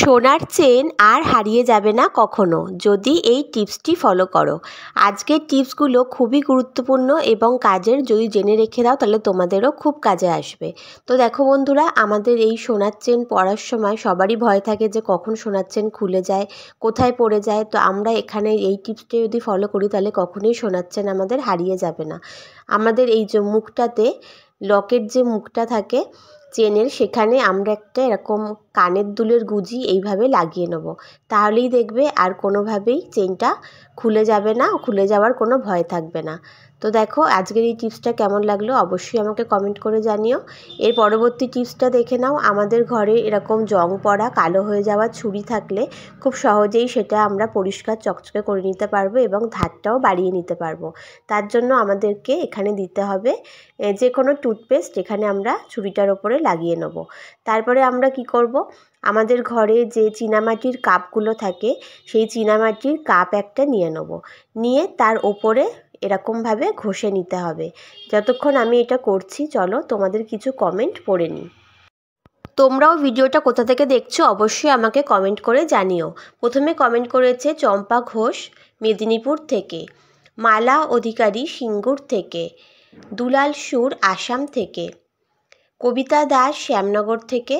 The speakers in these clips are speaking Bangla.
সোনার চেন আর হারিয়ে যাবে না কখনো যদি এই টিপসটি ফলো করো। আজকের টিপসগুলো খুবই গুরুত্বপূর্ণ এবং কাজের, যদি জেনে রেখে দাও তাহলে তোমাদেরও খুব কাজে আসবে। তো দেখো বন্ধুরা, আমাদের এই সোনার চেন পরার সময় সবারই ভয় থাকে যে কখন সোনার চেন খুলে যায়, কোথায় পড়ে যায়। তো আমরা এখানে এই টিপসটা যদি ফলো করি তাহলে কখনোই সোনার চেন আমাদের হারিয়ে যাবে না। আমাদের এই যে মুখটাতে, লকের যে মুখটা থাকে চেনের, সেখানে আমরা একটা এরকম কানের দুলের গুঁজি এইভাবে লাগিয়ে নেব। তাহলেই দেখবে আর কোনোভাবেই চেনটা খুলে যাবে না, খুলে যাওয়ার কোনো ভয় থাকবে না। তো দেখো আজকের এই টিপসটা কেমন লাগলো অবশ্যই আমাকে কমেন্ট করে জানিও। এর পরবর্তী টিপসটা দেখে নাও। আমাদের ঘরে এরকম জং পড়া, কালো হয়ে যাওয়া ছুরি থাকলে খুব সহজেই সেটা আমরা পরিষ্কার চকচকে করে নিতে পারবো এবং ধারটাও বাড়িয়ে নিতে পারবো। তার জন্য আমাদেরকে এখানে দিতে হবে যে কোনো টুথপেস্ট, এখানে আমরা ছুরিটার ওপরে লাগিয়ে নেব। তারপরে আমরা কি করব, আমাদের ঘরে যে চীনামাটির কাপগুলো থাকে সেই চীনামাটির কাপ একটা নিয়ে নেব। নিয়ে তার ওপরে এরকমভাবে ঘষে নিতে হবে। যতক্ষণ আমি এটা করছি চলো তোমাদের কিছু কমেন্ট পড়ে নিই। তোমরাও ভিডিওটা কোথা থেকে দেখছো অবশ্যই আমাকে কমেন্ট করে জানিও। প্রথমে কমেন্ট করেছে চম্পা ঘোষ মেদিনীপুর থেকে, মালা অধিকারী সিঙ্গুর থেকে, দুলাল সুর আসাম থেকে, কবিতা দাস শ্যামনগর থেকে,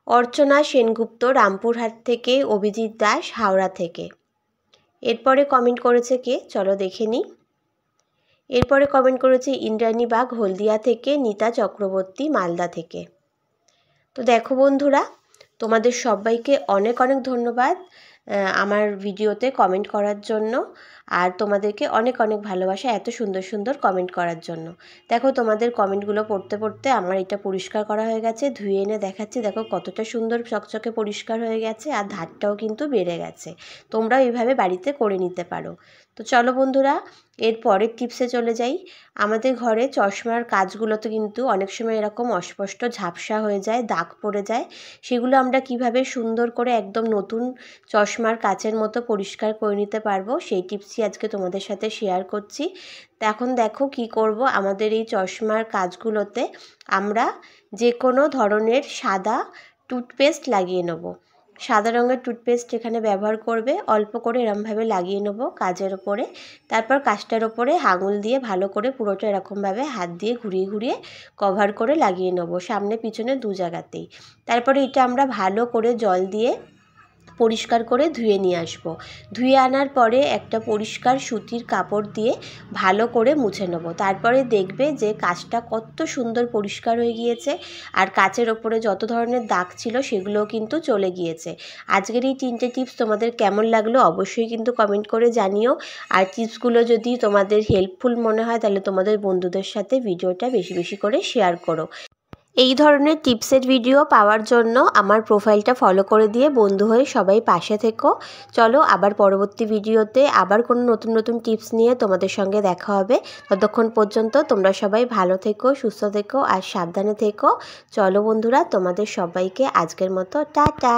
অর্চনা সেনগুপ্ত রামপুরহাট থেকে, অভিজিৎ দাস হাওড়া থেকে। এরপরে কমেন্ট করেছে কে চলো দেখে নিই। এরপরে কমেন্ট করেছে ইন্দ্রাণী বাগ হলদিয়া থেকে, নীতা চক্রবর্তী মালদা থেকে। তো দেখো বন্ধুরা, তোমাদের সবাইকে অনেক অনেক ধন্যবাদ আমার ভিডিওতে কমেন্ট করার জন্য, আর তোমাদেরকে অনেক অনেক ভালোবাসা এত সুন্দর সুন্দর কমেন্ট করার জন্য। দেখো তোমাদের কমেন্টগুলো পড়তে পড়তে আমার এটা পরিষ্কার করা হয়ে গেছে, ধুয়ে এনে দেখাচ্ছি। দেখো কতটা সুন্দর চকচকে পরিষ্কার হয়ে গেছে, আর ধারটাও কিন্তু বেড়ে গেছে। তোমরাও এইভাবে বাড়িতে করে নিতে পারো। তো চলো বন্ধুরা, এর পরের টিপসে চলে যাই। আমাদের ঘরে চশমার কাচগুলোতে কিন্তু অনেক সময় এরকম অস্পষ্ট ঝাপসা হয়ে যায়, দাগ পড়ে যায়। সেগুলো আমরা কিভাবে সুন্দর করে একদম নতুন চশমার কাচের মতো পরিষ্কার করে নিতে পারবো সেই টিপসই আজকে তোমাদের সাথে শেয়ার করছি। তো এখন দেখো কি করব, আমাদের এই চশমার কাচগুলোতে আমরা যে কোনো ধরনের সাদা টুথপেস্ট লাগিয়ে নেব। সাদা রঙের টুথপেস্ট এখানে ব্যবহার করবে, অল্প করে এরমভাবে লাগিয়ে নেব কাচের ওপরে। তারপর কাচটার ওপরে আঙুল দিয়ে ভালো করে পুরোটা এরকমভাবে হাত দিয়ে ঘুরিয়ে ঘুরিয়ে কভার করে লাগিয়ে নেব, সামনে পিছনে দু জায়গাতেই। তারপরে এটা আমরা ভালো করে জল দিয়ে পরিষ্কার করে ধুয়ে নিয়ে আসবো। ধুয়ে আনার পরে একটা পরিষ্কার সুতির কাপড় দিয়ে ভালো করে মুছে নেব। তারপরে দেখবে যে কাচটা কত সুন্দর পরিষ্কার হয়ে গিয়েছে, আর কাচের ওপরে যত ধরনের দাগ ছিল সেগুলোও কিন্তু চলে গিয়েছে। আজকের এই 3টে টিপস তোমাদের কেমন লাগলো অবশ্যই কিন্তু কমেন্ট করে জানিও। আর টিপসগুলো যদি তোমাদের হেল্পফুল মনে হয় তাহলে তোমাদের বন্ধুদের সাথে ভিডিওটা বেশি বেশি করে শেয়ার করো। এই ধরনের টিপসের ভিডিও পাওয়ার জন্য আমার প্রোফাইলটা ফলো করে দিয়ে বন্ধু হয়ে সবাই পাশে থেকো। চলো আবার পরবর্তী ভিডিওতে আবার কোনো নতুন নতুন টিপস নিয়ে তোমাদের সঙ্গে দেখা হবে। ততক্ষণ পর্যন্ত তোমরা সবাই ভালো থেকো, সুস্থ থেকো আর সাবধানে থেকো। চলো বন্ধুরা, তোমাদের সবাইকে আজকের মতো টাটা।